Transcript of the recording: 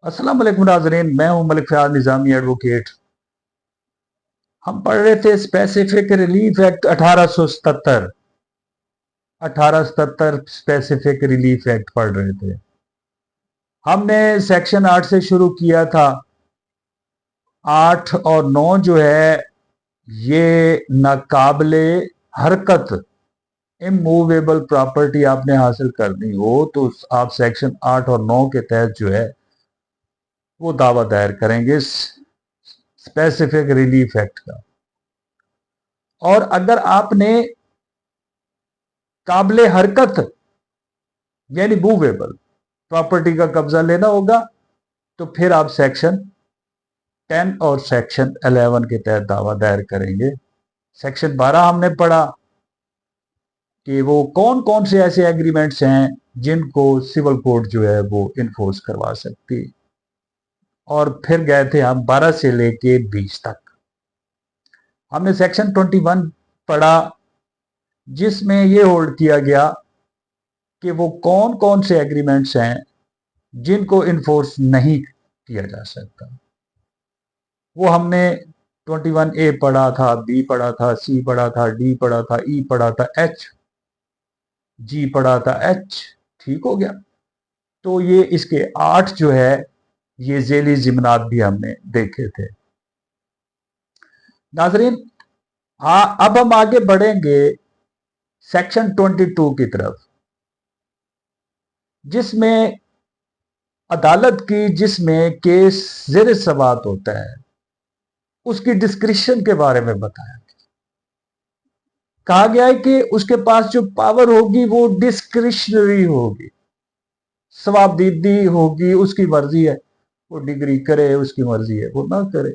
अस्सलाम वालेकुम नाज़रीन, मैं हूं मलिक फयाज निज़ामी एडवोकेट। हम पढ़ रहे थे specific relief act 1877। 1877 specific relief act पढ़ रहे थे। हमने सेक्शन 8 से शुरू किया था। 8 और 9 जो है ये नाकाबिले हरकत इमूवेबल प्रॉपर्टी आपने हासिल करनी हो तो आप सेक्शन 8 और 9 के तहत जो है वो दावा दायर करेंगे स्पेसिफिक रिलीफ एक्ट का। और अगर आपने काबिले हरकत यानी मूवेबल प्रॉपर्टी का कब्जा लेना होगा तो फिर आप सेक्शन 10 और सेक्शन 11 के तहत दावा दायर करेंगे। सेक्शन 12 हमने पढ़ा कि वो कौन कौन से ऐसे एग्रीमेंट्स हैं जिनको सिविल कोर्ट जो है वो इन्फोर्स करवा सकती। और फिर गए थे हम 12 से लेके 20 तक। हमने सेक्शन 21 पढ़ा जिसमें ये होल्ड किया गया कि वो कौन कौन से एग्रीमेंट्स हैं जिनको इन्फोर्स नहीं किया जा सकता। वो हमने 21A पढ़ा था, बी पढ़ा था, सी पढ़ा था, डी पढ़ा था, ई पढ़ा था, एच, जी पढ़ा था, एच। ठीक हो गया। तो ये इसके 8 जो है ये जेली जिमनात भी हमने देखे थे। नाजरीन, हाँ, अब हम आगे बढ़ेंगे सेक्शन 22 की तरफ, जिसमें अदालत की जिसमें केस ज़ेर समाअत होता है उसकी डिस्क्रिप्शन के बारे में बताया। कहा गया है कि उसके पास जो पावर होगी वो डिस्क्रिशनरी होगी, सवाबदीदी होगी, उसकी मर्जी है, वो डिग्री करे, उसकी मर्जी है वो ना करे।